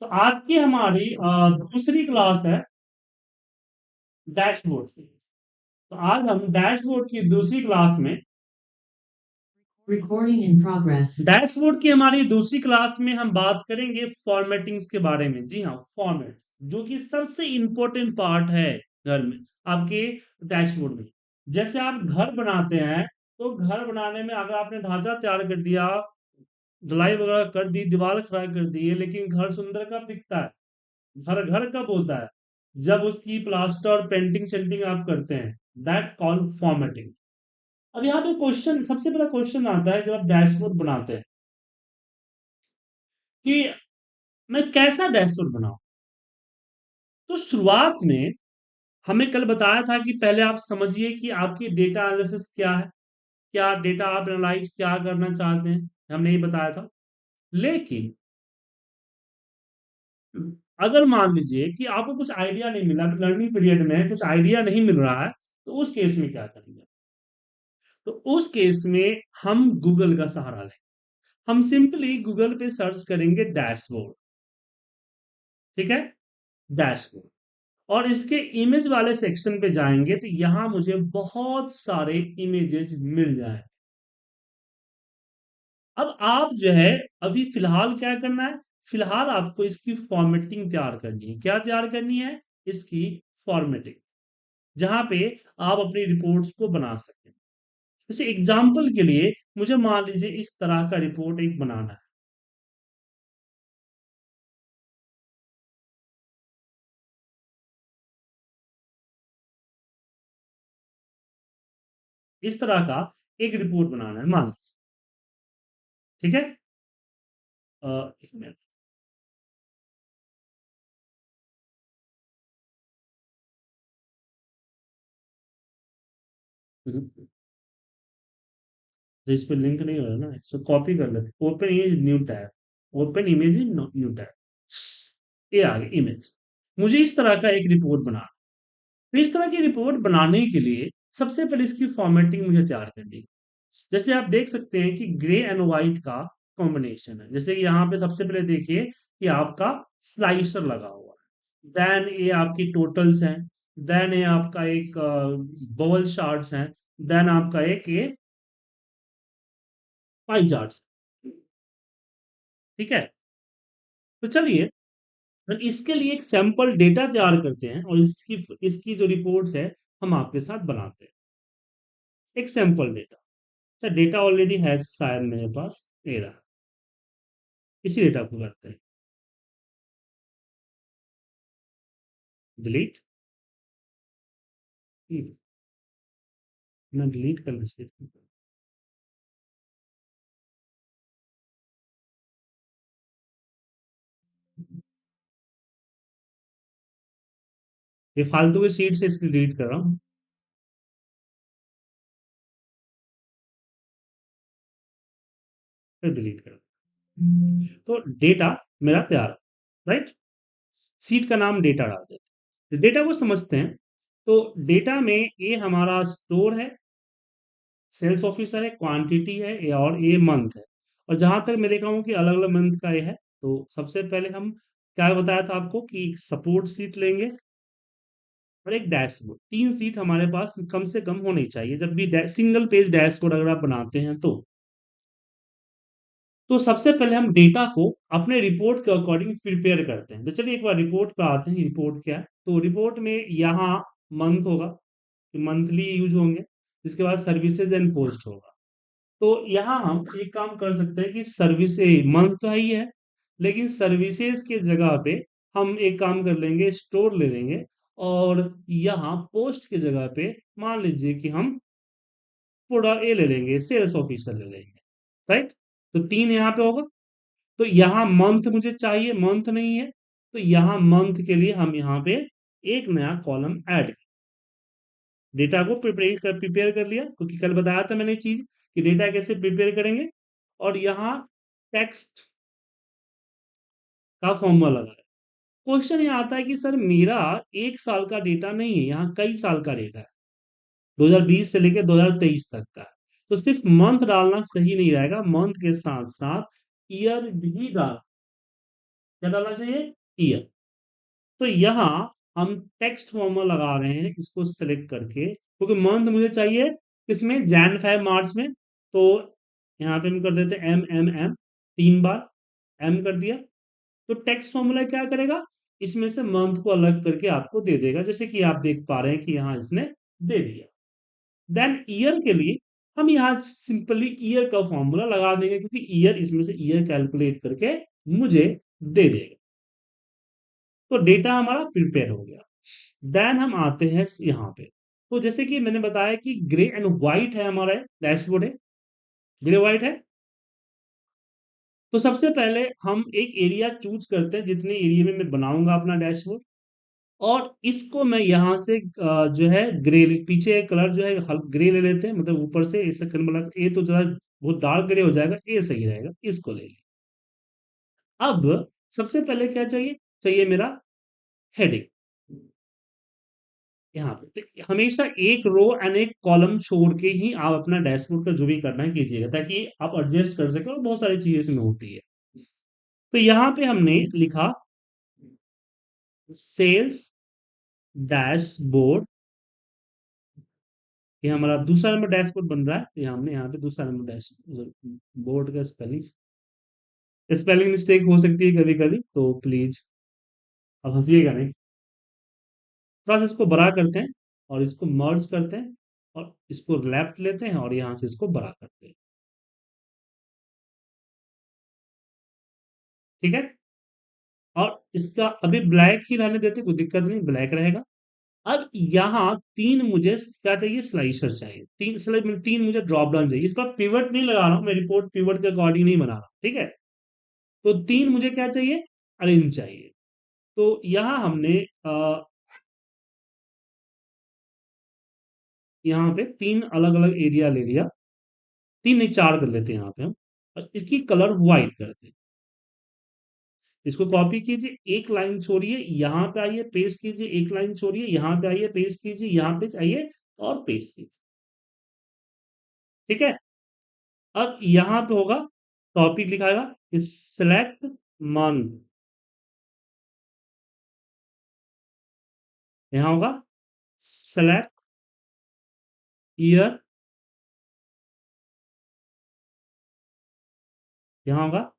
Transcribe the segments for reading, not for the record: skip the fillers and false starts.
तो आज की हमारी दूसरी क्लास है डैशबोर्ड की। तो आज हम डैशबोर्ड की दूसरी क्लास में Recording in progress. डैशबोर्ड की हमारी दूसरी क्लास में हम बात करेंगे फॉर्मेटिंग्स के बारे में। जी हाँ, फॉर्मेट जो कि सबसे इंपॉर्टेंट पार्ट है घर में, आपके डैशबोर्ड में। जैसे आप घर बनाते हैं, तो घर बनाने में अगर आपने ढांचा तैयार कर दिया, ढलाई वगैरह कर दी, दीवार खड़ा कर दी है, लेकिन घर सुंदर कब दिखता है? घर घर कब होता है? जब उसकी प्लास्टर पेंटिंग शेंटिंग आप करते हैं। That called formatting. अब यहाँ पे क्वेश्चन, सबसे बड़ा क्वेश्चन आता है जब आप डैशबोर्ड बनाते हैं कि मैं कैसा डैशबोर्ड बनाऊं। तो शुरुआत में हमें कल बताया था कि पहले आप समझिए कि आपकी डेटा एनालिसिस क्या है, क्या डेटा आप एनालाइज क्या करना चाहते हैं, हमने ये बताया था। लेकिन अगर मान लीजिए कि आपको कुछ आइडिया नहीं मिला, लर्निंग पीरियड में कुछ आइडिया नहीं मिल रहा है, तो उस केस में क्या करेंगे? तो उस केस में हम गूगल का सहारा लें। हम सिंपली गूगल पे सर्च करेंगे डैशबोर्ड। ठीक है, डैशबोर्ड। और इसके इमेज वाले सेक्शन पे जाएंगे तो यहां मुझे बहुत सारे इमेजेस मिल जाए। अब आप जो है, अभी फिलहाल क्या करना है? फिलहाल आपको इसकी फॉर्मेटिंग तैयार करनी है। क्या तैयार करनी है? इसकी फॉर्मेटिंग, जहां पे आप अपनी रिपोर्ट्स को बना सकें। जैसे एग्जाम्पल के लिए मुझे मान लीजिए इस तरह का रिपोर्ट एक बनाना है। इस तरह का एक रिपोर्ट बनाना है, मान लीजिए। ठीक है, एक मिनट। तो इस पे लिंक नहीं हो रहा ना, इसको कॉपी कर लेते। Open image new tab, open image in new tab. ये आ गई इमेज। मुझे इस तरह का एक रिपोर्ट बनाना। तो इस तरह की रिपोर्ट बनाने के लिए सबसे पहले इसकी फॉर्मेटिंग मुझे तैयार करनी है। जैसे आप देख सकते हैं कि ग्रे एंड व्हाइट का कॉम्बिनेशन है। जैसे कि यहाँ पे सबसे पहले देखिए कि आपका स्लाइसर लगा हुआ है, देन ये आपकी टोटल्स हैं, देन ये आपका एक बबल चार्ट्स हैं, देन आपका एक ये पाई चार्ट्स। ठीक है, तो चलिए, तो इसके लिए एक सैंपल डेटा तैयार करते हैं और इसकी इसकी जो रिपोर्ट्स है हम आपके साथ बनाते हैं। एक सैंपल डेटा, अच्छा डेटा ऑलरेडी है शायद मेरे पास, ये रहा। इसी डेटा को करते हैं डिलीट। मैं डिलीट करना चाहिए। ये फालतू के सीट से इसकी डिलीट कर रहा हूँ, फिर डिलीट कर। तो डेटा मेरा तैयार है, राइट। सीट का नाम डेटा डालते हैं, डेटा को समझते हैं। तो डेटा में ये हमारा स्टोर है, सेल्स ऑफिसर है, क्वांटिटी है, और ये मंथ है। और जहां तक मैं देख रहा हूँ कि अलग अलग मंथ का ये है। तो सबसे पहले हम क्या बताया था आपको कि सपोर्ट सीट लेंगे और एक डैशबोर्ड। तीन सीट हमारे पास कम से कम होनी चाहिए जब भी सिंगल पेज डैशबोर्ड अगर आप बनाते हैं तो सबसे पहले हम डेटा को अपने रिपोर्ट के अकॉर्डिंग प्रिपेयर करते हैं। तो चलिए एक बार रिपोर्ट पे आते हैं, रिपोर्ट क्या है। तो रिपोर्ट में यहाँ मंथ होगा, मंथली यूज होंगे। इसके बाद सर्विसेज एंड पोस्ट होगा। तो यहाँ हम एक काम कर सकते हैं कि सर्विसेज मंथ तो है ही है, लेकिन सर्विसेज के जगह पे हम एक काम कर लेंगे, स्टोर ले लेंगे। और यहाँ पोस्ट के जगह पे मान लीजिए कि हम पूरा ये ले लेंगे, सेल्स ऑफिसर ले लेंगे, राइट। तो तीन यहाँ पे होगा। तो यहाँ मंथ मुझे चाहिए, मंथ नहीं है। तो यहाँ मंथ के लिए हम यहाँ पे एक नया कॉलम ऐड, डेटा को प्रिपेयर कर लिया, क्योंकि कल बताया था मैंने चीज कि डेटा कैसे प्रिपेयर करेंगे। और यहाँ टेक्स्ट का फॉर्मूला लगा है। क्वेश्चन ये आता है कि सर मेरा एक साल का डेटा नहीं है, यहाँ कई साल का डेटा है, 2020 से लेकर 2023 तक का। तो सिर्फ मंथ डालना सही नहीं रहेगा, मंथ के साथ साथ ईयर भी डाल। क्या डालना चाहिए? ईयर। तो यहाँ हम टेक्स्ट फॉर्मूला लगा रहे हैं इसको सेलेक्ट करके, क्योंकि मंथ मुझे चाहिए किसमें, जैन फेब मार्च में। तो यहाँ पे हम कर देते हैं एम एम एम, 3 बार एम कर दिया। तो टेक्स्ट फॉर्मूला क्या करेगा, इसमें से मंथ को अलग करके आपको दे देगा, जैसे कि आप देख पा रहे हैं कि यहाँ इसने दे दिया। देन ईयर के लिए हम यहाँ सिंपली ईयर का फॉर्मूला लगा देंगे, क्योंकि ईयर इसमें से ईयर कैलकुलेट करके मुझे दे देगा। तो डेटा हमारा प्रिपेयर हो गया। देन हम आते हैं यहाँ पे। तो जैसे कि मैंने बताया कि ग्रे एंड व्हाइट है हमारा डैशबोर्ड है, ग्रे व्हाइट है। तो सबसे पहले हम एक एरिया चूज करते हैं, जितने एरिया में मैं बनाऊंगा अपना डैशबोर्ड, और इसको मैं यहाँ से जो है ग्रे, पीछे कलर जो है ग्रे ले लेते हैं, मतलब ऊपर से ऐसा मतलब ये तो जरा बहुत डार्क ग्रे हो जाएगा, ये सही रहेगा, इसको ले लिया। अब सबसे पहले क्या चाहिए, चाहिए मेरा हेडिंग। यहाँ पे तो हमेशा एक रो एंड एक कॉलम छोड़ के ही आप अपना डैशबोर्ड का जो भी करना है कीजिएगा, ताकि आप एडजस्ट कर सकें, और बहुत सारी चीजें इसमें होती है। तो यहाँ पे हमने लिखा सेल्स डैशबोर्ड, ये हमारा दूसरा नंबर डैशबोर्ड बन रहा है। ये हमने यहाँ पे दूसरा नंबर डैश बोर्ड का स्पेलिंग, स्पेलिंग मिस्टेक हो सकती है कभी कभी, तो प्लीज अब हंसिएगा नहीं। थोड़ा सा इसको बड़ा करते हैं, और इसको मर्ज करते हैं, और इसको लेफ्ट लेते हैं, और यहाँ से इसको बड़ा करते हैं। ठीक है, और इसका अभी ब्लैक ही रहने देते, कोई दिक्कत नहीं, ब्लैक रहेगा। अब यहाँ तीन मुझे क्या चाहिए, स्लाइसर चाहिए, तीन मुझे ड्रॉप डाउन चाहिए। इस पर पिवट नहीं लगा रहा हूँ मैं, रिपोर्ट पिवट के अकॉर्डिंग नहीं बना रहा, ठीक है। तो तीन मुझे क्या चाहिए, अरेंज चाहिए। तो यहाँ हमने यहाँ पे तीन अलग अलग एरिया ले लिया, तीन नहीं चार कर लेते हैं यहाँ पे हम, और इसकी कलर व्हाइट करते हैं। इसको कॉपी कीजिए, एक लाइन छोड़िए, यहाँ पे आइए पेस्ट कीजिए, एक लाइन छोड़िए, यहाँ पे आइए पेस्ट कीजिए, यहाँ पे आइए और पेस्ट कीजिए। ठीक है, अब यहाँ पे होगा टॉपिक लिखाएगा, सिलेक्ट मंथ, यहाँ होगा सेलेक्ट ईयर, यहाँ होगा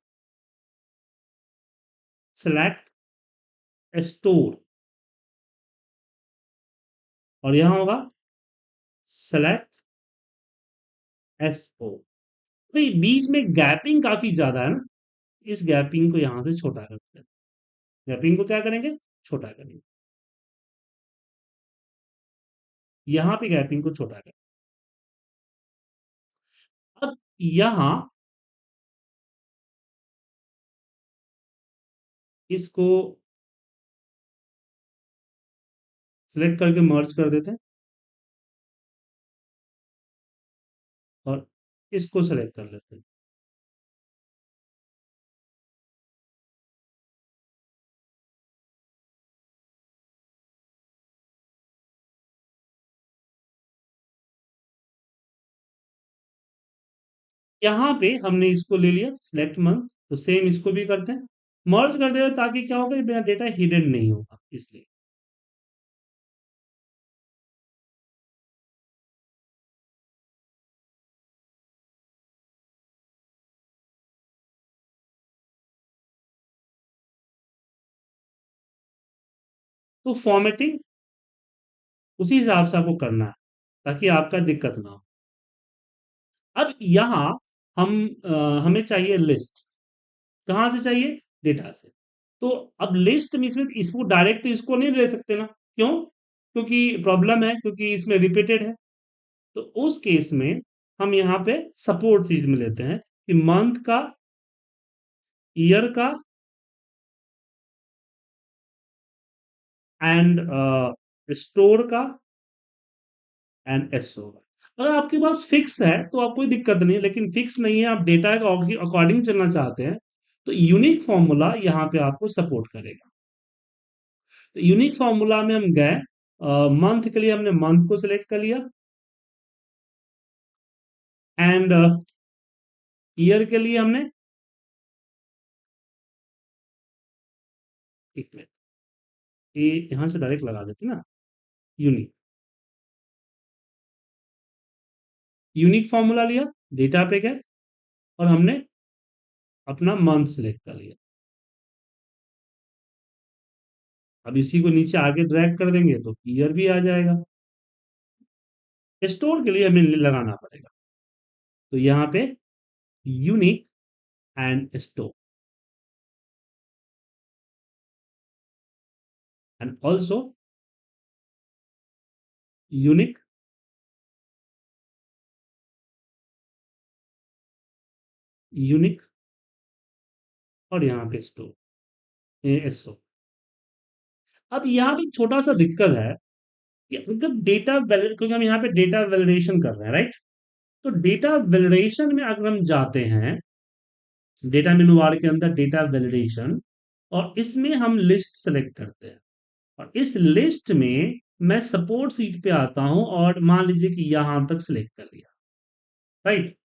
सेलेक्ट स्टोर, और यहाँ होगा सेलेक्ट एसओ। तो ये बीच में गैपिंग काफी ज्यादा है ना, इस गैपिंग को यहाँ से छोटा करते हैं। गैपिंग को क्या करेंगे, छोटा करेंगे, यहाँ पे गैपिंग को छोटा करें। अब यहाँ इसको सिलेक्ट करके मर्ज कर देते हैं, और इसको सेलेक्ट कर लेते हैं। यहाँ पे हमने इसको ले लिया सिलेक्ट मंथ, तो सेम इसको भी करते हैं, मर्ज कर देते हैं, ताकि क्या होगा, मेरा डेटा हिडन नहीं होगा इसलिए। तो फॉर्मेटिंग उसी हिसाब से आपको करना है, ताकि आपका दिक्कत ना हो। अब यहाँ हम हमें चाहिए लिस्ट, कहाँ से चाहिए, डेटा से। तो अब लिस्ट में इसमें इसको डायरेक्ट इसको नहीं ले सकते ना, क्यों, क्योंकि प्रॉब्लम है, क्योंकि इसमें रिपीटेड है। तो उस केस में हम यहाँ पे सपोर्ट चीज में लेते हैं, कि मंथ का, ईयर का, एंड स्टोर का, एंड एसओ का। अगर आपके पास फिक्स है तो आप कोई दिक्कत नहीं है, लेकिन फिक्स नहीं है, आप डेटा के अकॉर्डिंग चलना चाहते हैं, तो यूनिक फॉर्मूला यहाँ पे आपको सपोर्ट करेगा। तो यूनिक फॉर्मूला में हम गए, मंथ के लिए हमने मंथ को सिलेक्ट कर लिया, एंड ईयर के लिए हमने एक मिनट, ये यहाँ से डायरेक्ट लगा देते ना, यूनिक। यूनिक फॉर्मूला लिया, डेटा पे गए और हमने अपना मंथ सिलेक्ट कर लिया। अब इसी को नीचे आगे ड्रैग कर देंगे तो ईयर भी आ जाएगा। स्टोर के लिए हमें लगाना पड़ेगा, तो यहाँ पे unique and store, and also unique unique, और यहाँ पे स्टोर एसओ। अब यहाँ पे एक छोटा सा दिक्कत है कि अगर डेटा, क्योंकि हम यहाँ पे डेटा वैलिडेशन कर रहे हैं, राइट? तो डेटा वैलिडेशन में अगर हम जाते हैं, डेटा मेनू बार के अंदर डेटा वैलिडेशन, और इसमें हम लिस्ट सेलेक्ट करते हैं, और इस लिस्ट में मैं सपोर्ट सीट पे आता हूं और मान लीजिए कि यहां तक सिलेक्ट कर लिया, राइट?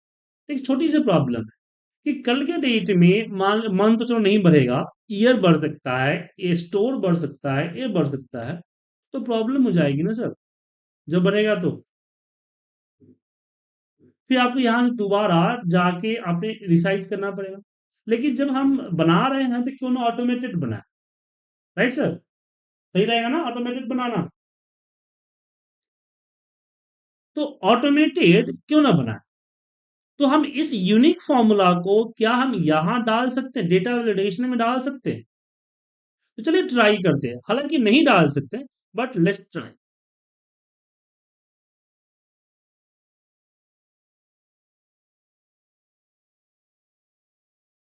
एक छोटी सी प्रॉब्लम है कि कल के डेट में मान मंथ तो चलो नहीं बढ़ेगा, ईयर बढ़ सकता है, ये स्टोर बढ़ सकता है, ये बढ़ सकता है, तो प्रॉब्लम हो जाएगी ना सर, जब बढ़ेगा तो। फिर आपको यहाँ से दोबारा जाके आपने रिसाइज करना पड़ेगा। लेकिन जब हम बना रहे हैं तो क्यों ना ऑटोमेटेड बनाए, राइट सर? सही रहेगा ना ऑटोमेटेड बनाना? तो ऑटोमेटेड क्यों ना बनाए, तो हम इस यूनिक फॉर्मूला को क्या हम यहां डाल सकते हैं, डेटा वैलिडेशन में डाल सकते हैं? तो चलिए ट्राई करते हैं, हालांकि नहीं डाल सकते, बट लेट्स ट्राई।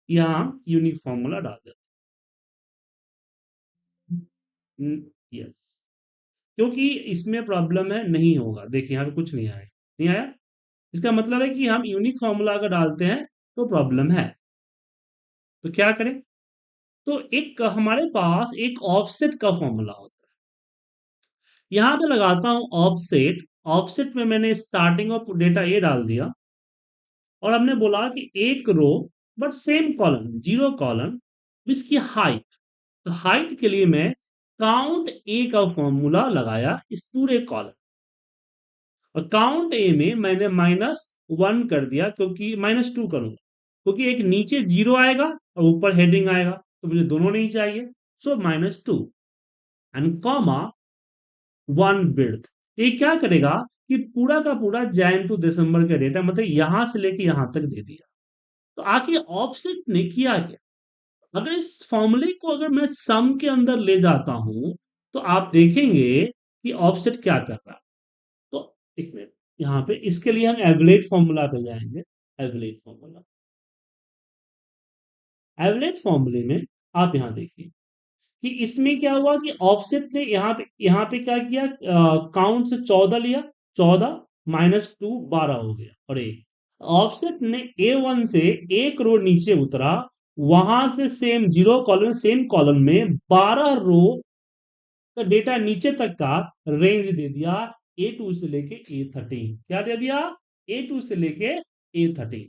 यहां यूनिक फॉर्मूला डाल देते हैं, यस, क्योंकि इसमें प्रॉब्लम है, नहीं होगा, देखिए यहाँ पे कुछ नहीं आया, नहीं आया, इसका मतलब है कि हम यूनिक फॉर्मूला अगर डालते हैं तो प्रॉब्लम है। तो क्या करें? तो एक हमारे पास एक ऑफसेट का फॉर्मूला होता है, यहां पे लगाता हूं ऑफसेट। ऑफसेट में मैंने स्टार्टिंग ऑफ डेटा ये डाल दिया, और हमने बोला कि एक row but same column, zero column, इसकी हाइट। तो हाइट के लिए मैं काउंट ए का फॉर्मूला लगाया इस पूरे कॉलम, और काउंट ए में मैंने -1 कर दिया, क्योंकि -2 करूंगा, क्योंकि एक नीचे जीरो आएगा और ऊपर हेडिंग आएगा, तो मुझे दोनों नहीं चाहिए, सो -2, एंड कॉमा 1 विड्थ। ये क्या करेगा कि पूरा का पूरा जैन टू दिसंबर का डेटा, मतलब यहां से लेके यहां तक दे दिया। तो आखिर ऑफसेट ने किया क्या? अगर इस फॉर्मूले को अगर मैं सम के अंदर ले जाता हूं, तो आप देखेंगे कि ऑफसेट क्या कर रहा है। तो एक मिनट, यहाँ पे इसके लिए हम एवरेज फॉर्मूला पे जाएंगे। एवरेज फॉर्मूला, एवरेज फॉर्मूले में आप यहाँ देखिए कि इसमें क्या हुआ कि ऑफसेट ने यहाँ पे क्या किया, काउंट से 14 लिया, 14 -2 12 हो गया, और एक ऑफसेट ने A1 से एक रो नीचे उतरा, वहां से same zero column, same column में 12 रो का डेटा नीचे तक का रेंज दे दिया, A2 से लेके A13, क्या दे दिया? A2 से लेके A13।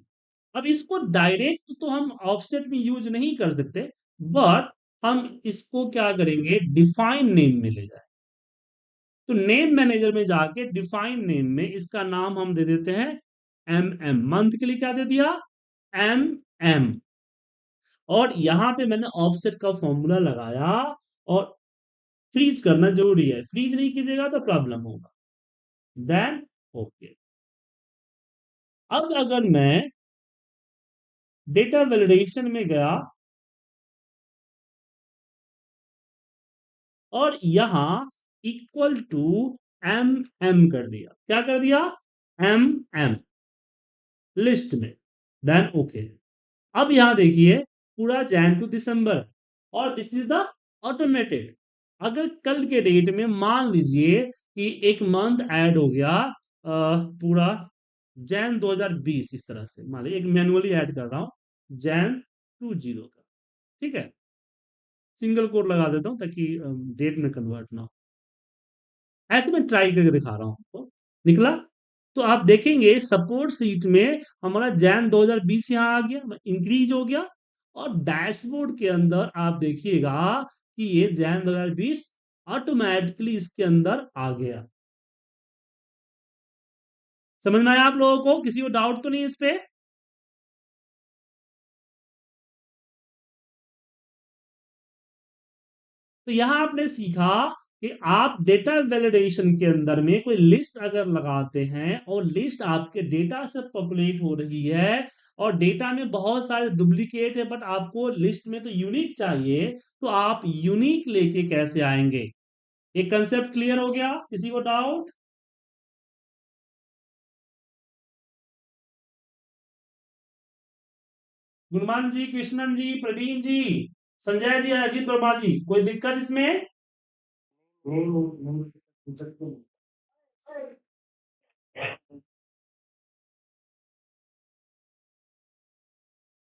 अब इसको डायरेक्ट तो हम ऑफसेट में यूज नहीं कर सकते, बट हम इसको क्या करेंगे, डिफाइन नेम में ले जाए। तो नेम मैनेजर में जाके डिफाइन नेम में इसका नाम हम दे देते हैं MM, मंथ के लिए क्या दे दिया, MM। और यहां पे मैंने ऑफसेट का फॉर्मूला लगाया, और फ्रीज करना जरूरी है, फ्रीज नहीं कीजिएगा तो प्रॉब्लम होगा। Then okay. अब अगर मैं डेटा वैलिडेशन में गया और यहां इक्वल टू MM कर दिया, क्या कर दिया, MM लिस्ट में, देन ओके। अब यहां देखिए पूरा जैन टू दिसंबर, और दिस इज द ऑटोमेटेड। अगर कल के डेट में मान लीजिए कि एक मंथ ऐड हो गया, पूरा जैन 2020, इस तरह से मान लीजिए, एक मैनुअली ऐड कर रहा हूं जैन 20 का, ठीक है, सिंगल कोड लगा देता हूं ताकि डेट में कन्वर्ट ना हो। ऐसे मैं ट्राई करके दिखा रहा हूं आपको, निकला? तो आप देखेंगे सपोर्ट सीट में हमारा जैन 2020 यहां आ गया, इंक्रीज हो गया, और डैशबोर्ड के अंदर आप देखिएगा कि ये जैन 2020 ऑटोमेटिकली इसके अंदर आ गया। समझ में आया आप लोगों को? किसी को डाउट तो नहीं इस पे? तो यहां आपने सीखा कि आप डेटा वैलिडेशन के अंदर में कोई लिस्ट अगर लगाते हैं और लिस्ट आपके डेटा से पॉपुलेट हो रही है और डेटा में बहुत सारे डुप्लीकेट है बट आपको लिस्ट में तो यूनिक चाहिए, तो आप यूनिक लेके कैसे आएंगे? एक कंसेप्ट क्लियर हो गया? किसी को डाउट? गुणमान जी, कृष्णन जी, प्रवीण जी, संजय जी, अजीत वर्मा जी, कोई दिक्कत इसमें?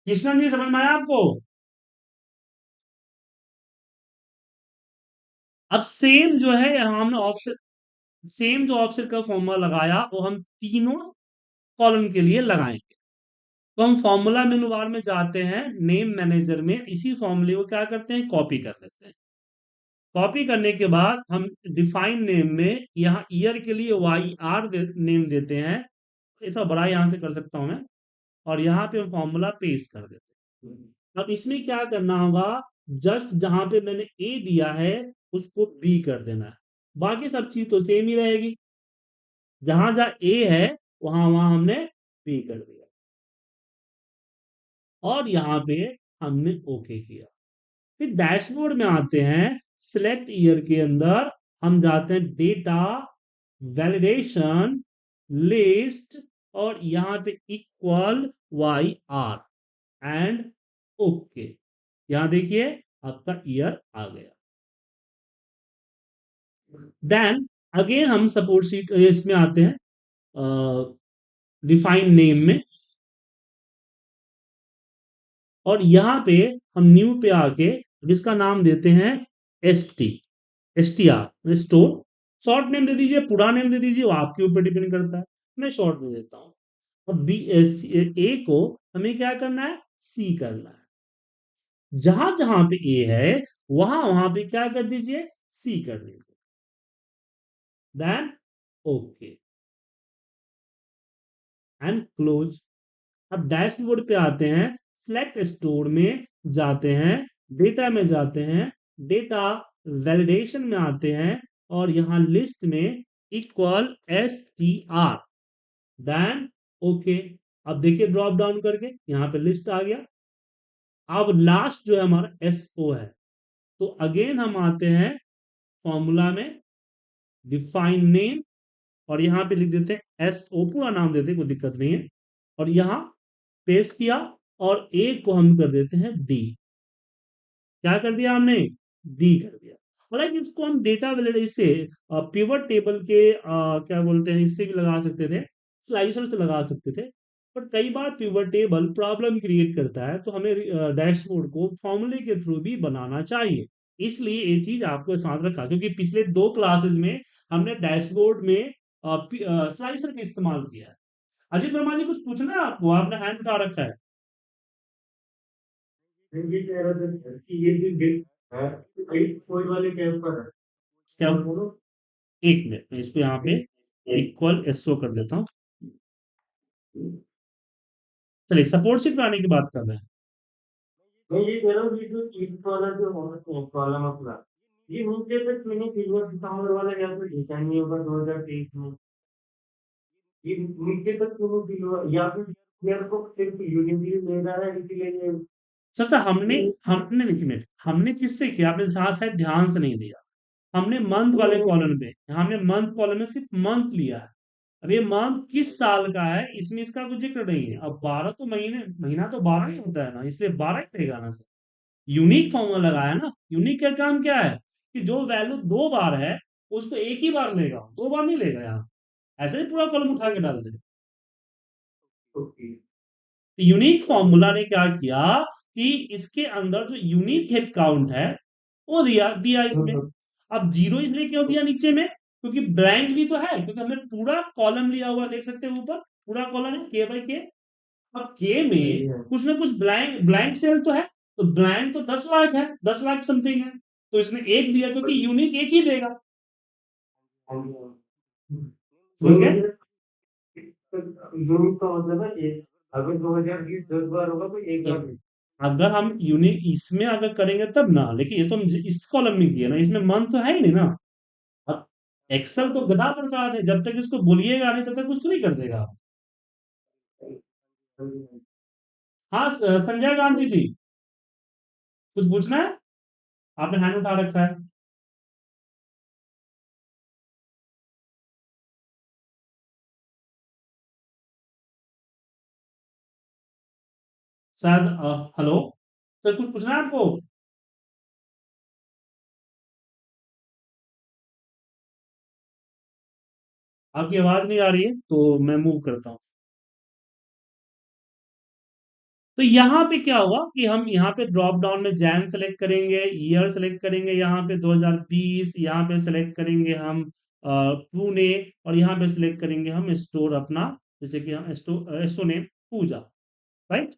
कृष्णन जी समझ में आया आपको? अब सेम जो है हमने ऑप्शन, सेम जो ऑप्शन का फॉर्मूला लगाया वो हम तीनों कॉलम के लिए लगाएंगे। तो हम फॉर्मूला मेनू बार में जाते हैं, नेम मैनेजर में इसी फॉर्मूले को क्या करते हैं, कॉपी कर लेते हैं। कॉपी करने के बाद हम डिफाइन नेम में यहाँ ईयर के लिए वाई आर नेम देते हैं। ऐसा बड़ा यहां से कर सकता हूं मैं, और यहाँ पे हम फॉर्मूला पेस्ट कर देते हैं। अब इसमें क्या करना होगा, जस्ट जहां पे मैंने ए दिया है उसको बी कर देना है, बाकी सब चीज तो सेम ही रहेगी। जहां जहां ए है वहां वहां हमने बी कर दिया, और यहाँ पे हमने ओके किया। फिर डैशबोर्ड में आते हैं, सिलेक्ट ईयर के अंदर हम जाते हैं डेटा वैलिडेशन लिस्ट, और यहाँ पे equal Y R and okay. यहां देखिए आपका ईयर आ गया। देन अगेन हम सपोर्ट सीट इसमें आते हैं, डिफाइन नेम में, और यहां पे हम न्यू पे आके जिसका नाम देते हैं S T, S T R store. Short name दे दीजिए, पूरा नेम दे दीजिए, वो आपके ऊपर डिपेंड करता है। मैं शॉर्ट दे देता हूं। अब बी ए को हमें क्या करना है, सी करना है। जहां जहां पे ए है वहां वहां पे क्या कर दीजिए, सी कर दीजिए। Then okay and close. अब डैशबोर्ड पे आते हैं, सिलेक्ट स्टोर में जाते हैं, डेटा में जाते हैं, डेटा वैलिडेशन में आते हैं, और यहां लिस्ट में equal S T R, then okay. अब देखिए ड्रॉप डाउन करके यहां पे लिस्ट आ गया। अब लास्ट जो है हमारा एस ओ है, तो अगेन हम आते हैं फॉर्मूला में, डिफाइन नेम, और यहां पे लिख देते हैं एस ओ, पूरा नाम देते हैं, कोई दिक्कत नहीं है, और यहां पेस्ट किया, और ए को हम कर देते हैं डी। क्या कर दिया हमने, डी कर दिया। और इसको हम डेटा वैलिडेशन से पिवट टेबल के क्या बोलते हैं, इससे भी लगा सकते थे, स्लाइसर से लगा सकते थे, पर कई बार पिवट टेबल प्रॉब्लम क्रिएट करता है, तो हमें डैशबोर्ड को फॉर्मूले के थ्रू भी बनाना चाहिए। इसलिए ये चीज आपको साथ रखा, क्योंकि पिछले 2 क्लासेस में हमने डैशबोर्ड में स्लाइसर का इस्तेमाल किया है। अजीत वर्मा जी कुछ पूछना है आपको, आपने हैंड उठा रखा है। ये कह रहे थे कि ये भी बिल है, कोई वाले कैब पर है। क्या बोलो? एक मिनट मैं इसको यहाँ पे इक्वल एसओ कर देता हूँ। चलिए सपोर्ट शीट पे आने की बात कर रहे हैं। मैं ये कह रहा हूँ, ये जो चीज वाला जो कॉलम अपना, ये नीचे तक मैंने सिल्वर सितंबर वाला या फिर डिजाइन नहीं होगा 2023 में, ये नीचे तक दोनों सिल्वर या फिर मेरे को सिर्फ यूनिटी ले रहा है इसीलिए ये सर। तो हमने हमने एक मिनट हमने किससे किया, आपने शायद ध्यान से नहीं दिया। हमने मंथ वाले कॉलम पे, हमने मंथ कॉलम में सिर्फ मंथ लिया है। अब ये मंथ किस साल का है इसमें इसका कुछ जिक्र नहीं है। अब 12 तो महीने, महीना तो 12 ही होता है ना, इसलिए 12 ही रहेगा ना सर। यूनिक फॉर्मूला लगाया ना, यूनिक का काम क्या है कि जो वैल्यू 2 बार है उसको एक ही बार लेगा, 2 बार नहीं लेगा। यहाँ ऐसे ही पूरा कॉलम उठा के डाल दे। यूनिक फॉर्मूला ने क्या किया कि इसके अंदर जो यूनिक हेड काउंट है वो दिया दिया इसमें। अब जीरो इसलिए क्यों दिया नीचे में, क्योंकि ब्लैंक भी तो है, क्योंकि हमने पूरा कॉलम लिया हुआ, देख सकते हैं ऊपर पूरा कॉलम है के बाई के। अब के में कुछ ना कुछ ब्लैंक ब्लैंक सेल तो है, तो ब्लैंक तो 10 लाख है, 10 लाख समथिंग है। तो इसने एक दिया क्योंकि यूनिक एक ही देगा। समझ गए? यूनिक का मतलब है एक, अगर 2020 10 बार होगा तो एक बार नहीं। अगर हम यूनिक इसमें अगर करेंगे तब ना, लेकिन ये तो हम इस कॉलम में किया ना, इसमें मन तो है ही नहीं ना। अब एक्सेल तो गधा प्रसाद है, जब तक इसको बोलिएगा नहीं तब तक कुछ तो नहीं कर देगा। हाँ संजय गांधी जी, कुछ पूछना है? आपने हैंड उठा रखा है। शायद हेलो सर, कुछ पूछना है आपको? आपकी आवाज नहीं आ रही है तो मैं मूव करता हूँ। तो यहाँ पे क्या हुआ कि हम यहाँ पे ड्रॉप डाउन में जैन सेलेक्ट करेंगे, ईयर सेलेक्ट करेंगे, यहाँ पे 2020, यहाँ पे सेलेक्ट करेंगे हम पुणे, और यहाँ पे सेलेक्ट करेंगे हम स्टोर अपना, जैसे कि हम स्टोर नेम पूजा। राइट।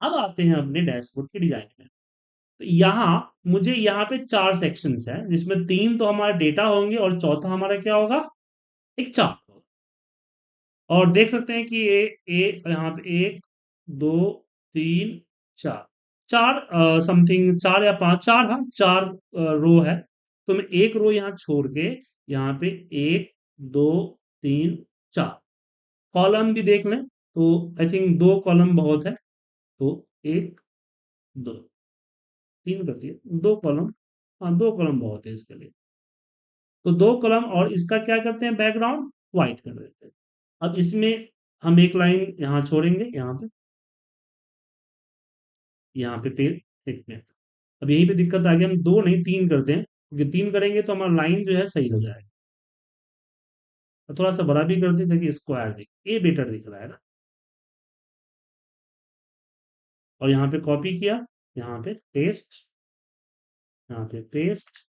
अब आते हैं अपने डैशबोर्ड के डिजाइन में। तो यहाँ मुझे यहाँ पे चार सेक्शंस हैं, जिसमें तीन तो हमारा डेटा होंगे और चौथा हमारा क्या होगा, एक चार्ट होगा। और देख सकते हैं कि ये यहाँ पे एक, दो, तीन, चार, चार समथिंग, चार या पांच, चार, हाँ चार रो है। तो मैं एक रो यहाँ छोड़ के यहाँ पे एक, दो, तीन, चार कॉलम भी देख लें तो आई थिंक दो कॉलम बहुत है। तो एक, दो, तीन करती है, दो कॉलम, हाँ दो कॉलम बहुत है इसके लिए। तो दो कॉलम, और इसका क्या करते हैं, बैकग्राउंड व्हाइट कर देते हैं। अब इसमें हम एक लाइन यहाँ छोड़ेंगे, यहाँ पे फिर एक मिनट। अब यहीं पे दिक्कत आ गई, हम दो नहीं तीन करते हैं, क्योंकि तीन करेंगे तो हमारा लाइन जो है सही हो जाएगा। तो थोड़ा सा बड़ा भी कर दें ताकि स्क्वायर दिखे, ये बेटर दिख रहा है ना। और यहाँ पे कॉपी किया, यहाँ पे पेस्ट, यहाँ पे पेस्ट,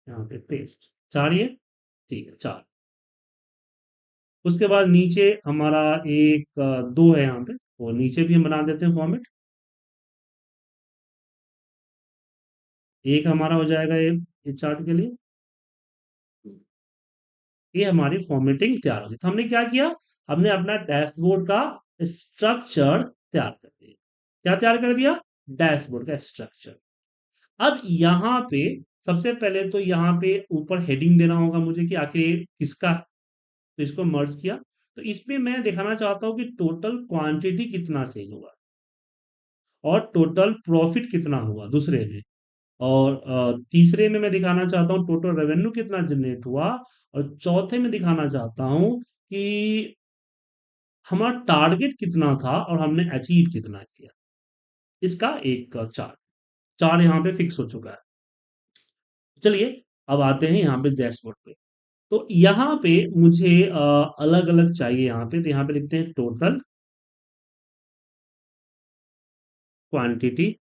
यहाँ पे पेस्ट, चार ये, ठीक है चार। उसके बाद नीचे हमारा एक दो है यहाँ पे, और नीचे भी हम बना देते हैं फॉर्मेट। एक हमारा हो जाएगा ये चार्ट के लिए। ये हमारी फॉर्मेटिंग तैयार हो गई। तो हमने क्या किया, हमने अपना डैशबोर्ड का स्ट्रक्चर तैयार कर दिया। क्या तैयार कर दिया, डैशबोर्ड का स्ट्रक्चर। अब यहाँ पे सबसे पहले तो यहाँ पे ऊपर हेडिंग देना होगा मुझे कि आखिर ये किसका है। तो इसको मर्ज किया। तो इसमें मैं दिखाना चाहता हूँ कि टोटल क्वांटिटी कितना सेल हुआ और टोटल प्रॉफिट कितना हुआ दूसरे में। और तीसरे में मैं दिखाना चाहता हूँ टोटल रेवेन्यू कितना जनरेट हुआ। और चौथे में दिखाना चाहता हूँ कि हमारा टारगेट कितना था और हमने अचीव कितना किया। इसका एक चार्ट, चार्ट यहाँ पे फिक्स हो चुका है। चलिए अब आते हैं यहाँ पे डैशबोर्ड पे। तो यहाँ पे मुझे अलग अलग चाहिए, यहाँ पे तो यहाँ पे लिखते हैं टोटल क्वांटिटी,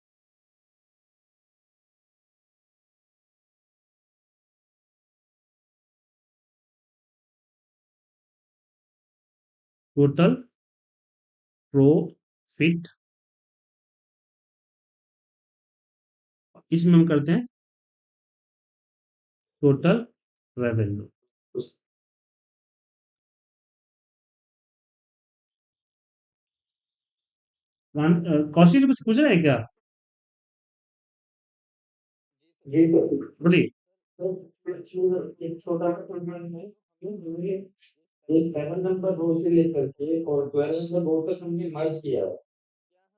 टोटल प्रॉफिट, इसमें हम करते हैं टोटल रेवेन्यू। कौशिक जी कुछ पूछ रहे हैं क्या? जी बोलिए। तो एक छोटा सा क्वेश्चन है कि हमने ये 7 नंबर रो से लेकर के और 12 नंबर रो तक हमने मर्ज किया है।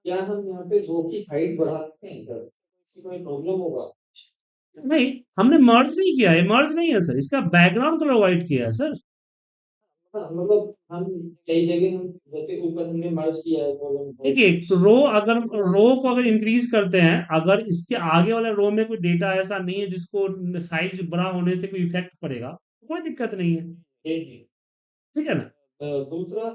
क्या हम यहाँ पे रो की हाइट बढ़ा सकते हैं सर? इसकी कोई प्रॉब्लम होगा? नहीं, हमने मर्ज नहीं किया है, मर्ज नहीं है सर, इसका बैकग्राउंड कलर व्हाइट किया है सर। हाँ, मतलब हम कई जगह हम जैसे ऊपर हमने मर्ज किया है कॉलम को। देखिए रो, अगर रो को अगर इंक्रीज करते हैं, अगर इसके आगे वाले रो में कोई डेटा ऐसा नहीं है जिसको साइज बड़ा होने से कोई इफेक्ट पड़ेगा, तो कोई दिक्कत नहीं है। जी जी। ठीक है ना। दूसरा,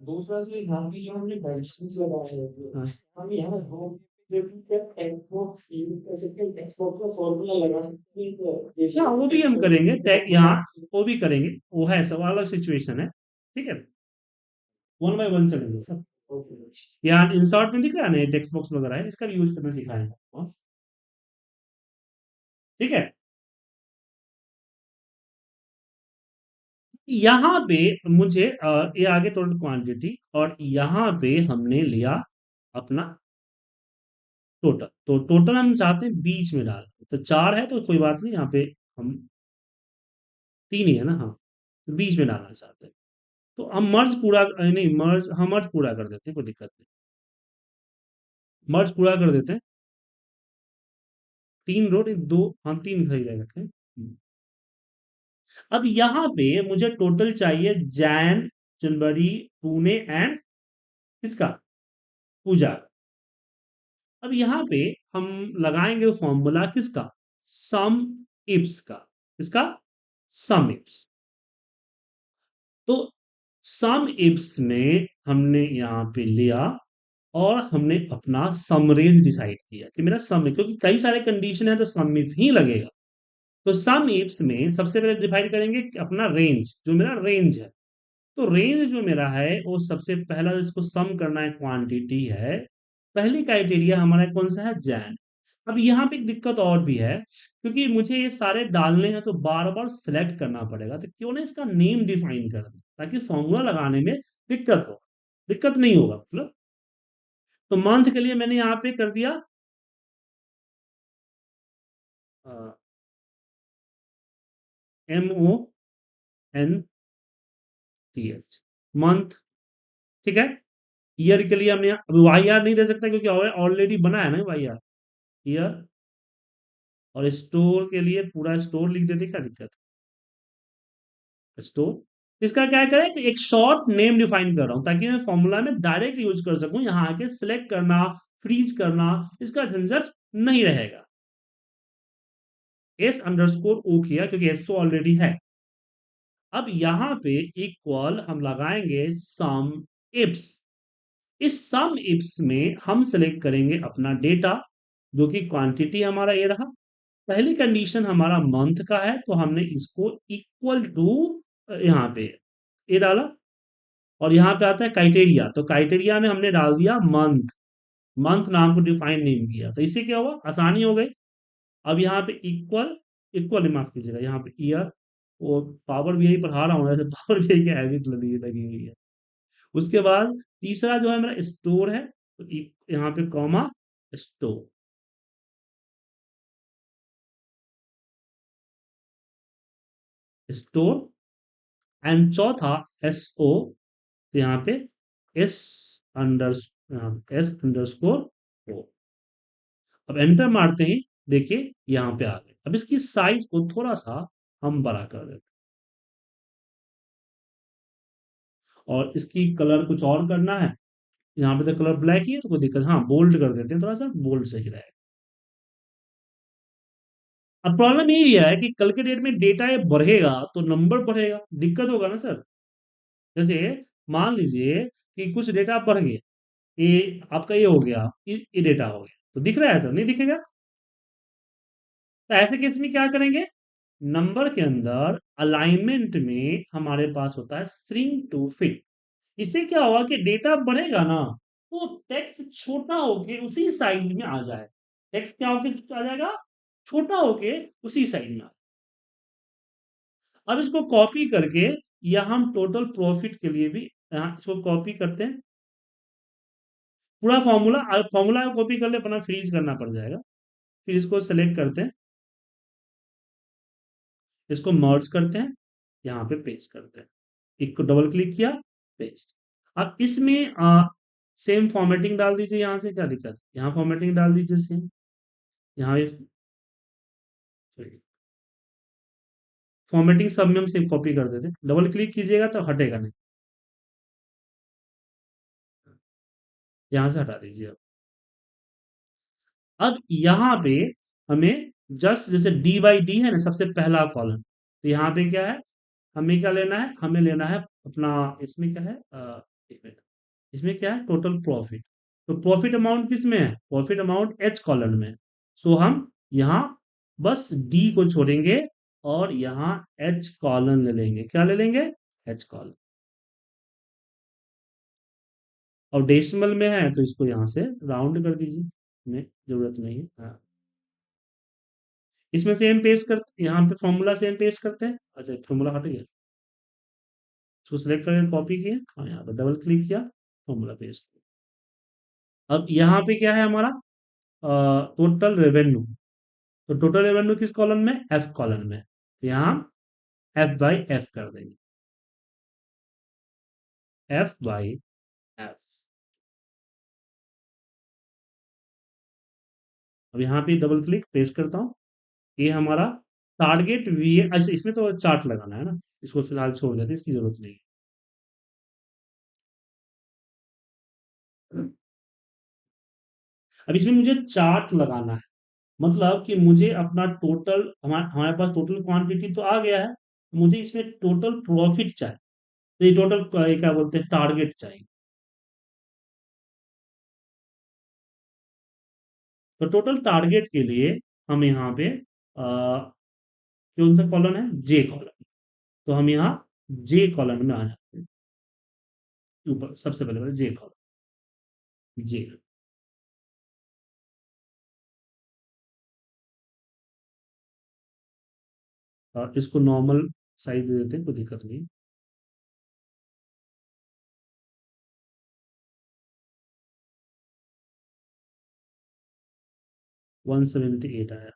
दूसरा से यहाँ पे जो हमने डायमेंशंस लगाए हैं, हाँ, हम यहाँ रो टेक्स्ट बॉक्स यूज कर सकते हैं, टेक्स्ट बॉक्स का फॉर्मूला लगा सकते हैं, तो हाँ वो भी हम करेंगे, टैग यहाँ वो भी करेंगे, वो है सब अलग सिचुएशन है। ठीक है, वन बाय वन चलेंगे सर। यहाँ इंसर्ट में दिख रहा है ना टेक्स्ट बॉक्स वगैरह है, इसका भी यूज करना सिखाएंगे आपको। ठीक है। यहाँ पे मुझे ये आगे टोटल क्वांटिटी, और यहाँ पे हमने लिया अपना टोटल। तो टोटल हम चाहते हैं बीच में डाल, तो 4 है तो कोई बात नहीं, यहाँ पे हम 3 ही है ना, हाँ, तो बीच में डालना चाहते हैं। तो हम मर्ज पूरा नहीं, मर्ज, हम मर्ज पूरा कर देते हैं, कोई दिक्कत नहीं, मर्ज पूरा कर देते हैं। 3 रो नहीं, 2, हाँ 3 सही रहेगा। अब यहाँ पे मुझे टोटल चाहिए जैन, जनवरी, पुणे एंड किसका, पूजा। अब यहाँ पे हम लगाएंगे फॉर्मूला किसका, सम इप्स का। किसका, सम इप्स। तो सम इप्स में हमने यहाँ पे लिया, और हमने अपना सम रेंज डिसाइड किया कि मेरा सम, क्योंकि कई सारे कंडीशन है तो सम इफ ही लगेगा। तो सम इप्स में सबसे पहले डिफाइन करेंगे कि अपना रेंज, जो मेरा रेंज है। तो रेंज जो मेरा है वो सबसे पहला इसको सम करना है, क्वांटिटी है। पहली क्राइटेरिया हमारा कौन सा है, जैन। अब यहाँ पे एक दिक्कत और भी है, क्योंकि मुझे ये सारे डालने हैं तो बार बार सेलेक्ट करना पड़ेगा, तो क्यों ना इसका नेम डिफाइन कर दें, ताकि फॉर्मूला लगाने में दिक्कत नहीं होगा मतलब। तो मंथ के लिए मैंने यहाँ पे कर दिया MONTH, मंथ। ठीक है। ईयर के लिए हमने वाई आर नहीं दे सकता, क्योंकि ऑलरेडी बना है ना वाई आर, ईयर। और स्टोर के लिए पूरा स्टोर लिख देते, क्या दिक्कत है, स्टोर। इसका क्या करें कि एक शॉर्ट नेम डिफाइन कर रहा हूं, ताकि मैं फॉर्मूला में डायरेक्ट यूज कर सकूं, यहां आके सिलेक्ट करना, फ्रीज करना, इसका झंझट नहीं रहेगा। एस अंडरस्कोर ओ किया, क्योंकि एस तो ऑलरेडी है। अब यहां पे इक्वल हम लगाएंगे सम इप्स। इस सम इप्स में हम सेलेक्ट करेंगे अपना डेटा, जो कि क्वांटिटी हमारा ये रहा। पहली कंडीशन हमारा मंथ का है, तो हमने इसको इक्वल टू यहाँ पे ये डाला। और यहाँ पे आता है क्राइटेरिया, तो क्राइटेरिया में हमने डाल दिया मंथ। मंथ नाम को डिफाइन नहीं किया, तो इससे क्या हुआ, आसानी हो गई। अब यहाँ पे इक्वल, इक्वल माफ कीजिएगा, यहाँ पे ईयर। वो पावर बीआई पढ़ा रहा हूँ, ऐसे पावर बीआई की हैबिट लगी लगी हुई है। उसके बाद तीसरा जो है मेरा स्टोर है, तो यहाँ पे कॉमा, स्टोर, स्टोर। एंड चौथा SO, तो यहाँ पे एस अंडर एस अंडरस्कोर ओ। अब एंटर मारते ही देखिए यहाँ पे आ गए। अब इसकी साइज को थोड़ा सा हम बड़ा कर देते हैं, और इसकी कलर कुछ और करना है। यहाँ पे तो कलर ब्लैक ही है, तो कोई दिक्कत, हाँ बोल्ड कर देते हैं, थोड़ा सा बोल्ड सही रहेगा। अब प्रॉब्लम ये है कि कल के डेट में डेटा ये बढ़ेगा तो नंबर बढ़ेगा, दिक्कत होगा ना सर। जैसे मान लीजिए कि कुछ डेटा बढ़ गया, ये आपका ये हो गया, ये डेटा हो गया, तो दिख रहा है सर, नहीं दिखेगा। तो ऐसे केस में क्या करेंगे, नंबर के अंदर अलाइनमेंट में हमारे पास होता है स्ट्रिंग टू फिट। इससे क्या होगा कि डेटा बढ़ेगा ना, तो टेक्स्ट छोटा होके उसी साइज में आ जाए। टेक्स्ट क्या होके आ जाएगा, छोटा होके उसी साइज में आ जाए। अब इसको कॉपी करके, या हम टोटल प्रॉफिट के लिए भी यहाँ इसको कॉपी करते हैं, पूरा फॉर्मूला, फॉर्मूला कॉपी कर ले, अपना फ्रीज करना पड़ जाएगा। फिर इसको सेलेक्ट करते हैं, इसको मर्ज करते हैं, यहाँ पे पेस्ट करते हैं, एक को डबल क्लिक किया, पेस्ट। अब इसमें सेम फॉर्मेटिंग डाल दीजिए, यहाँ से क्या दिक्कत, यहाँ फॉर्मेटिंग डाल दीजिए सेम, यहाँ फॉर्मेटिंग सब में हम सेम कॉपी कर देते हैं, डबल क्लिक कीजिएगा तो हटेगा नहीं, यहाँ से हटा दीजिए। अब यहाँ पे हमें जस्ट जैसे डी बाई डी है ना, सबसे पहला कॉलम, तो यहाँ पे क्या है, हमें क्या लेना है, हमें लेना है अपना, इसमें क्या है, एक मिनट, इसमें क्या है, टोटल प्रॉफिट। तो प्रॉफिट अमाउंट किस में है, प्रॉफिट अमाउंट एच कॉलम में। सो हम यहाँ बस डी को छोड़ेंगे, और यहाँ एच कॉलम ले लेंगे, क्या ले लेंगे, एच कॉलम। और डेसिमल में है तो इसको यहाँ से राउंड कर दीजिए, हमें जरूरत नहीं है, हाँ। इसमें सेम पेस्ट कर, यहाँ पे फॉर्मूला सेम पेस्ट करते हैं। अच्छा फॉर्मूला हट गया, इसको सिलेक्ट करके कॉपी किया, हाँ यहाँ पे डबल क्लिक किया, फॉर्मूला पेस्ट। अब यहाँ पे क्या है हमारा, टोटल रेवेन्यू। तो टोटल रेवेन्यू किस कॉलम में, एफ कॉलम में, तो यहाँ एफ बाई एफ कर देंगे, एफ बाई एफ। अब यहाँ पे डबल क्लिक पेस्ट करता हूँ, ये हमारा टारगेट वी। अच्छा इसमें तो चार्ट लगाना है ना, इसको फिलहाल छोड़ देते हैं, इसकी जरूरत नहीं है। अब इसमें मुझे चार्ट लगाना है, मतलब कि मुझे अपना टोटल, हमारे हमारे पास टोटल क्वांटिटी तो आ गया है, मुझे इसमें टोटल प्रॉफिट चाहिए, तो ये टोटल क्या बोलते हैं, टारगेट चाहिए। तो टोटल टारगेट के लिए हम यहाँ पे कौन सा कॉलम है, जे कॉलम। तो हम यहाँ जे कॉलम में आ जाते हैं, ऊपर सबसे पहले जे कॉलम, जे। इसको नॉर्मल साइज दे देते हैं, कोई दिक्कत नहीं। 178 आया।